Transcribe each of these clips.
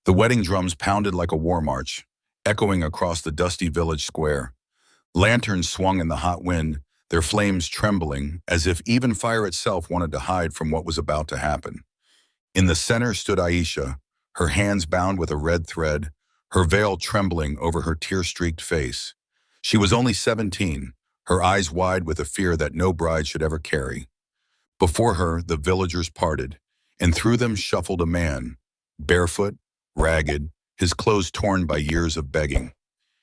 The wedding drums pounded like a war march, echoing across the dusty village square. Lanterns swung in the hot wind, their flames trembling, as if even fire itself wanted to hide from what was about to happen. In the center stood Aisha, her hands bound with a red thread, her veil trembling over her tear-streaked face. She was only 17, her eyes wide with a fear that no bride should ever carry. Before her, the villagers parted, and through them shuffled a man, barefoot, ragged, his clothes torn by years of begging.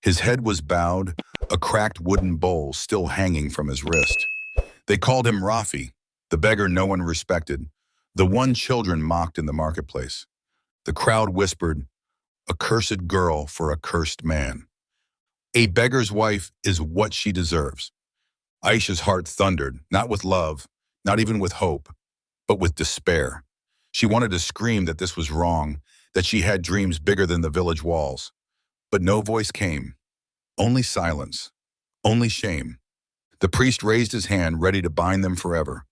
His head was bowed, a cracked wooden bowl still hanging from his wrist. They called him Rafi, the beggar no one respected, the one children mocked in the marketplace. The crowd whispered, "A cursed girl for a cursed man." A beggar's wife is what she deserves. Aisha's heart thundered, not with love, not even with hope, but with despair. She wanted to scream that this was wrong, that she had dreams bigger than the village walls. But no voice came. Only silence. Only shame. The priest raised his hand, ready to bind them forever.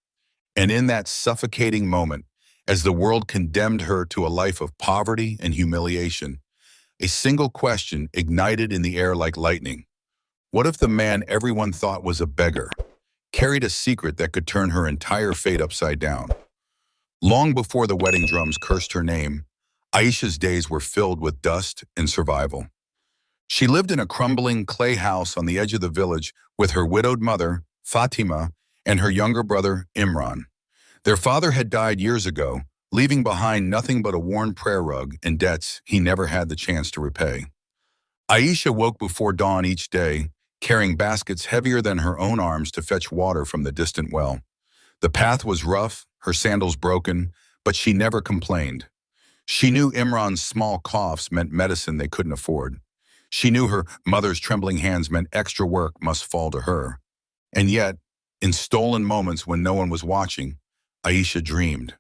And in that suffocating moment, as the world condemned her to a life of poverty and humiliation, a single question ignited in the air like lightning. What if the man everyone thought was a beggar carried a secret that could turn her entire fate upside down? Long before the wedding drums cursed her name, Aisha's days were filled with dust and survival. She lived in a crumbling clay house on the edge of the village with her widowed mother, Fatima, and her younger brother, Imran. Their father had died years ago, leaving behind nothing but a worn prayer rug and debts he never had the chance to repay. Aisha woke before dawn each day, carrying baskets heavier than her own arms to fetch water from the distant well. The path was rough, her sandals broken, but she never complained. She knew Imran's small coughs meant medicine they couldn't afford. She knew her mother's trembling hands meant extra work must fall to her. And yet, in stolen moments when no one was watching, Aisha dreamed.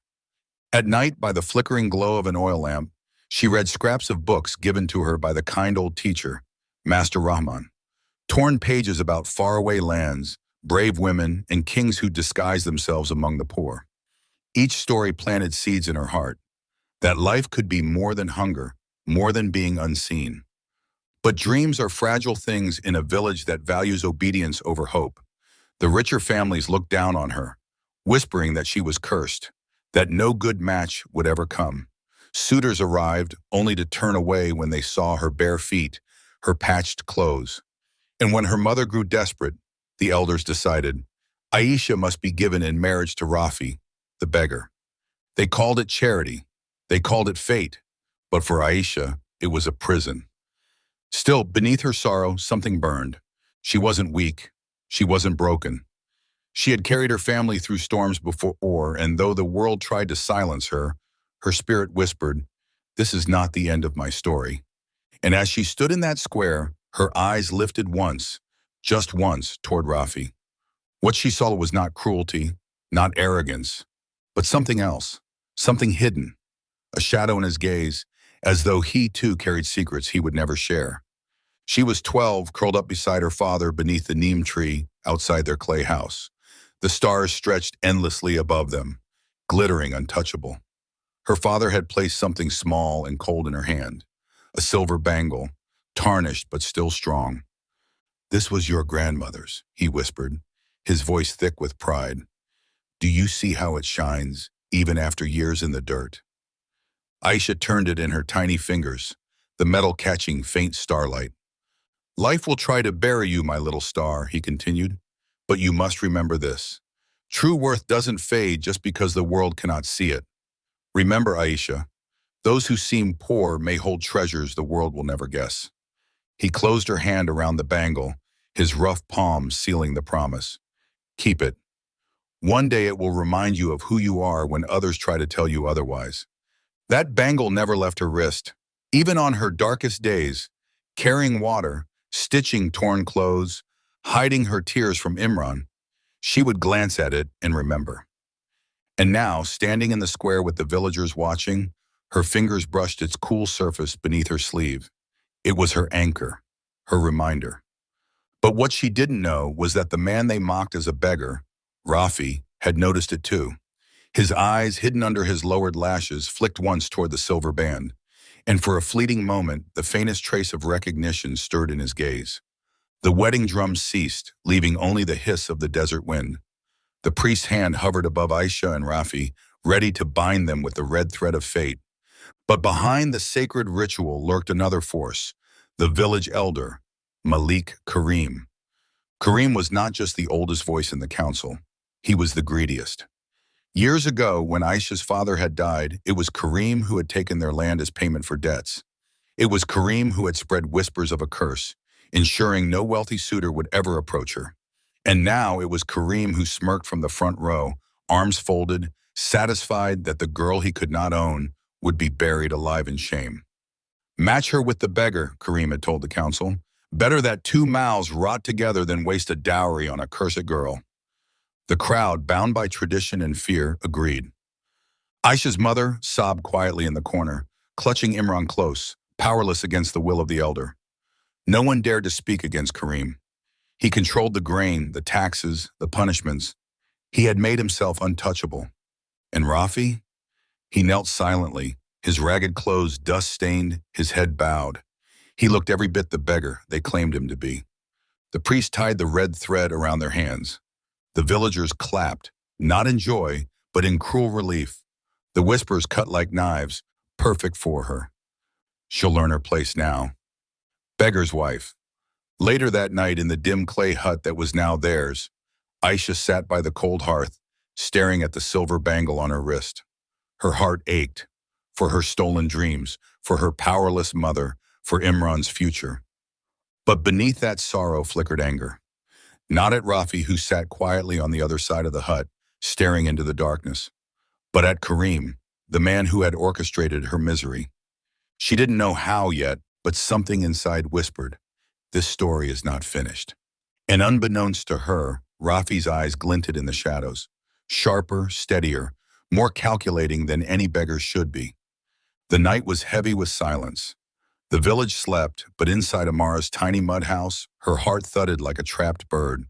At night, by the flickering glow of an oil lamp, she read scraps of books given to her by the kind old teacher, Master Rahman. Torn pages about faraway lands, brave women, and kings who disguised themselves among the poor. Each story planted seeds in her heart, that life could be more than hunger, more than being unseen. But dreams are fragile things in a village that values obedience over hope. The richer families looked down on her, whispering that she was cursed, that no good match would ever come. Suitors arrived only to turn away when they saw her bare feet, her patched clothes. And when her mother grew desperate, the elders decided Aisha must be given in marriage to Rafi, the beggar. They called it charity. They called it fate. But for Aisha, it was a prison. Still, beneath her sorrow, something burned. She wasn't weak. She wasn't broken. She had carried her family through storms before, and though the world tried to silence her, her spirit whispered, "This is not the end of my story." And as she stood in that square, her eyes lifted once, just once, toward Rafi. What she saw was not cruelty, not arrogance, but something else, something hidden, a shadow in his gaze, as though he too carried secrets he would never share. She was 12, curled up beside her father beneath the neem tree outside their clay house. The stars stretched endlessly above them, glittering untouchable. Her father had placed something small and cold in her hand, a silver bangle, tarnished but still strong. "This was your grandmother's," he whispered, his voice thick with pride. "Do you see how it shines, even after years in the dirt?" Aisha turned it in her tiny fingers, the metal catching faint starlight. "Life will try to bury you, my little star," he continued, "but you must remember this. True worth doesn't fade just because the world cannot see it. Remember, Aisha, those who seem poor may hold treasures the world will never guess." He closed her hand around the bangle, his rough palm sealing the promise. "Keep it. One day it will remind you of who you are when others try to tell you otherwise." That bangle never left her wrist, even on her darkest days, carrying water, stitching torn clothes, hiding her tears from Imran. She would glance at it and remember. And now, standing in the square with the villagers watching, her fingers brushed its cool surface beneath her sleeve. It was her anchor, her reminder. But what she didn't know was that the man they mocked as a beggar, Rafi, had noticed it too. His eyes, hidden under his lowered lashes, flicked once toward the silver band. and for a fleeting moment, the faintest trace of recognition stirred in his gaze. The wedding drums ceased, leaving only the hiss of the desert wind. The priest's hand hovered above Aisha and Rafi, ready to bind them with the red thread of fate. But behind the sacred ritual lurked another force, the village elder, Malik Karim. Karim was not just the oldest voice in the council. He was the greediest. Years ago, when Aisha's father had died, it was Karim who had taken their land as payment for debts. It was Karim who had spread whispers of a curse, ensuring no wealthy suitor would ever approach her. And now it was Karim who smirked from the front row, arms folded, satisfied that the girl he could not own would be buried alive in shame. Match her with the beggar, Karim had told the council. Better that two mouths rot together than waste a dowry on a cursed girl. The crowd, bound by tradition and fear, agreed. Aisha's mother sobbed quietly in the corner, clutching Imran close, powerless against the will of the elder. No one dared to speak against Karim. He controlled the grain, the taxes, the punishments. He had made himself untouchable. And Rafi? He knelt silently, his ragged clothes dust-stained, his head bowed. He looked every bit the beggar they claimed him to be. The priest tied the red thread around their hands. The villagers clapped, not in joy, but in cruel relief. The whispers cut like knives, perfect for her. She'll learn her place now. Beggar's wife. Later that night in the dim clay hut that was now theirs, Aisha sat by the cold hearth, staring at the silver bangle on her wrist. Her heart ached for her stolen dreams, for her powerless mother, for Imran's future. But beneath that sorrow flickered anger. Not at Rafi, who sat quietly on the other side of the hut, staring into the darkness, but at Karim, the man who had orchestrated her misery. She didn't know how yet, but something inside whispered, "This story is not finished." And unbeknownst to her, Rafi's eyes glinted in the shadows, sharper, steadier, more calculating than any beggar should be. The night was heavy with silence. The village slept, but inside Amara's tiny mud house, her heart thudded like a trapped bird.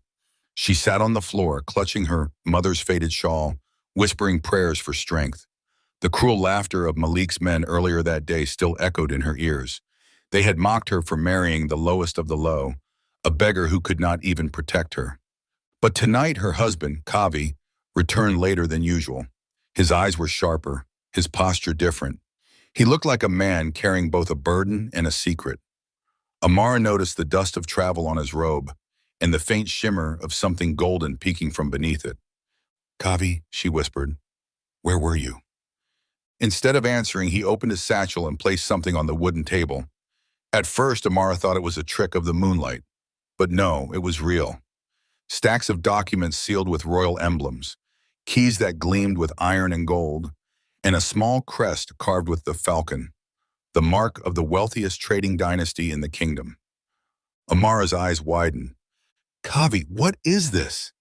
She sat on the floor, clutching her mother's faded shawl, whispering prayers for strength. The cruel laughter of Malik's men earlier that day still echoed in her ears. They had mocked her for marrying the lowest of the low, a beggar who could not even protect her. But tonight her husband, Kavi, returned later than usual. His eyes were sharper, his posture different. He looked like a man carrying both a burden and a secret. Amara noticed the dust of travel on his robe and the faint shimmer of something golden peeking from beneath it. "Kavi," she whispered, "where were you?" Instead of answering, he opened his satchel and placed something on the wooden table. At first, Amara thought it was a trick of the moonlight. But no, it was real. Stacks of documents sealed with royal emblems, keys that gleamed with iron and gold, and a small crest carved with the falcon, the mark of the wealthiest trading dynasty in the kingdom. Amara's eyes widened. "Kavi, what is this?"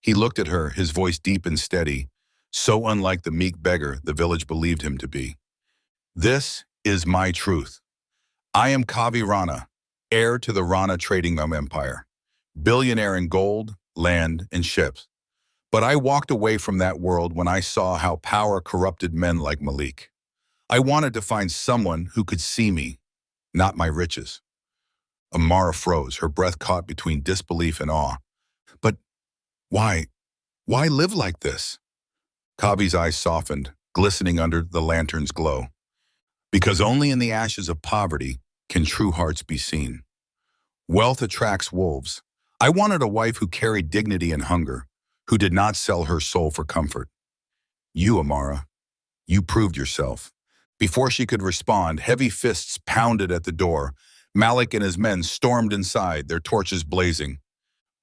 He looked at her, his voice deep and steady, so unlike the meek beggar the village believed him to be. "This is my truth. I am Kavi Rana, heir to the Rana trading empire, billionaire in gold, land, and ships. But I walked away from that world when I saw how power corrupted men like Malik. I wanted to find someone who could see me, not my riches." Amara froze, her breath caught between disbelief and awe. "But why? Why live like this?" Kavi's eyes softened, glistening under the lantern's glow. "Because only in the ashes of poverty can true hearts be seen. Wealth attracts wolves. I wanted a wife who carried dignity and hunger, who did not sell her soul for comfort. You, Amara, you proved yourself." Before she could respond, heavy fists pounded at the door. Malik and his men stormed inside, their torches blazing.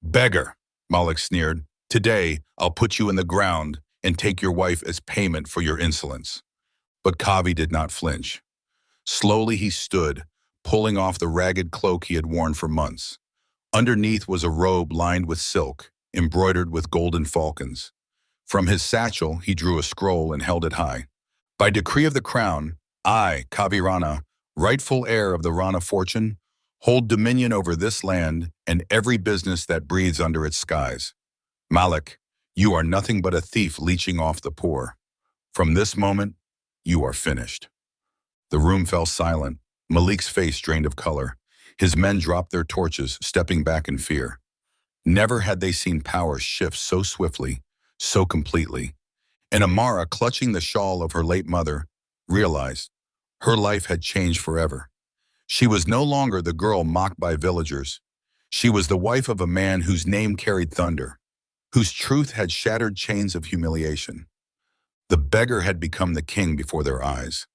"Beggar," Malik sneered, "today I'll put you in the ground and take your wife as payment for your insolence." But Kavi did not flinch. Slowly he stood, pulling off the ragged cloak he had worn for months. Underneath was a robe lined with silk, embroidered with golden falcons. From his satchel, he drew a scroll and held it high. "By decree of the crown, I, Kavi Rana, rightful heir of the Rana fortune, hold dominion over this land and every business that breathes under its skies. Malik, you are nothing but a thief leeching off the poor. From this moment, you are finished." The room fell silent. Malik's face drained of color. His men dropped their torches, stepping back in fear. Never had they seen power shift so swiftly, so completely. And Amara, clutching the shawl of her late mother, realized her life had changed forever. She was no longer the girl mocked by villagers. She was the wife of a man whose name carried thunder, whose truth had shattered chains of humiliation. The beggar had become the king before their eyes.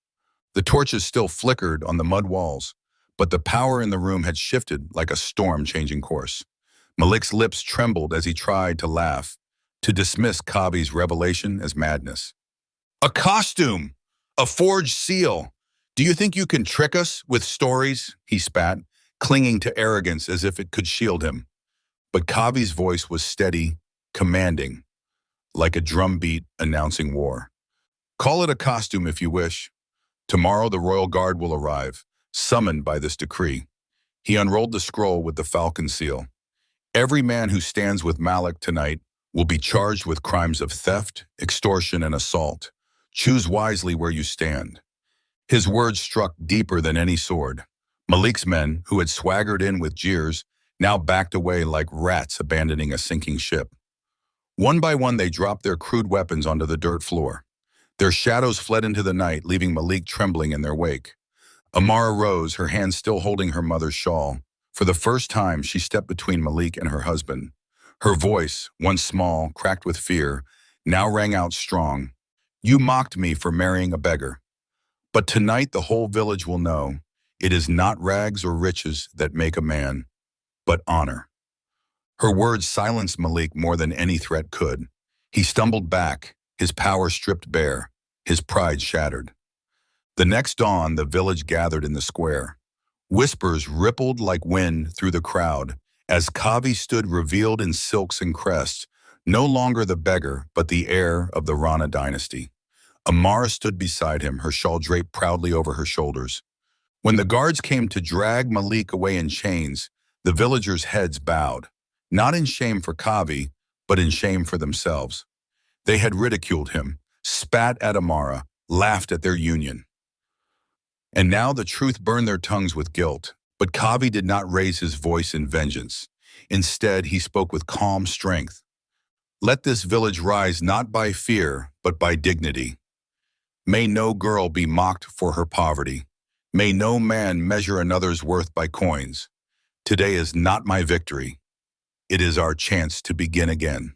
The torches still flickered on the mud walls, but the power in the room had shifted like a storm changing course. Malik's lips trembled as he tried to laugh, to dismiss Kavi's revelation as madness. A costume! A forged seal! Do you think you can trick us with stories? He spat, clinging to arrogance as if it could shield him. But Kavi's voice was steady, commanding, like a drumbeat announcing war. Call it a costume if you wish. Tomorrow the royal guard will arrive, summoned by this decree. He unrolled the scroll with the falcon seal. Every man who stands with Malik tonight will be charged with crimes of theft, extortion, and assault. Choose wisely where you stand. His words struck deeper than any sword. Malik's men, who had swaggered in with jeers, now backed away like rats abandoning a sinking ship. One by one they dropped their crude weapons onto the dirt floor. Their shadows fled into the night, leaving Malik trembling in their wake. Amara rose, her hand still holding her mother's shawl. For the first time, she stepped between Malik and her husband. Her voice, once small, cracked with fear, now rang out strong. You mocked me for marrying a beggar. But tonight the whole village will know it is not rags or riches that make a man, but honor. Her words silenced Malik more than any threat could. He stumbled back, his power stripped bare, his pride shattered. The next dawn, the village gathered in the square. Whispers rippled like wind through the crowd as Kavi stood revealed in silks and crests, no longer the beggar, but the heir of the Rana dynasty. Amara stood beside him, her shawl draped proudly over her shoulders. When the guards came to drag Malik away in chains, the villagers' heads bowed, not in shame for Kavi, but in shame for themselves. They had ridiculed him, spat at Amara, laughed at their union. And now the truth burned their tongues with guilt. But Kavi did not raise his voice in vengeance. Instead, he spoke with calm strength. Let this village rise not by fear, but by dignity. May no girl be mocked for her poverty. May no man measure another's worth by coins. Today is not my victory. It is our chance to begin again.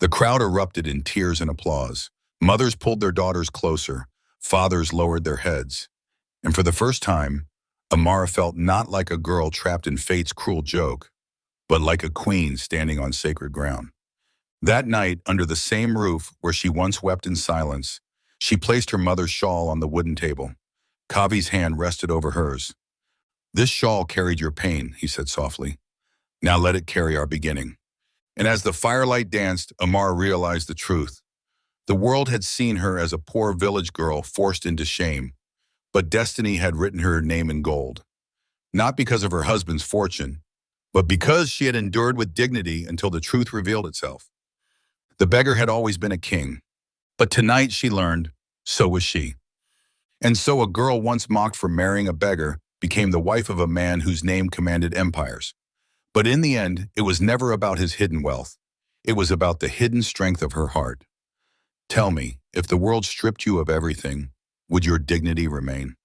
The crowd erupted in tears and applause. Mothers pulled their daughters closer. Fathers lowered their heads. And for the first time, Amara felt not like a girl trapped in fate's cruel joke, but like a queen standing on sacred ground. That night, under the same roof where she once wept in silence, she placed her mother's shawl on the wooden table. Kavi's hand rested over hers. This shawl carried your pain, he said softly. Now let it carry our beginning. And as the firelight danced, Amara realized the truth. The world had seen her as a poor village girl forced into shame, but destiny had written her name in gold. Not because of her husband's fortune, but because she had endured with dignity until the truth revealed itself. The beggar had always been a king, but tonight she learned, so was she. And so a girl once mocked for marrying a beggar became the wife of a man whose name commanded empires. But in the end, it was never about his hidden wealth. It was about the hidden strength of her heart. Tell me, if the world stripped you of everything, would your dignity remain?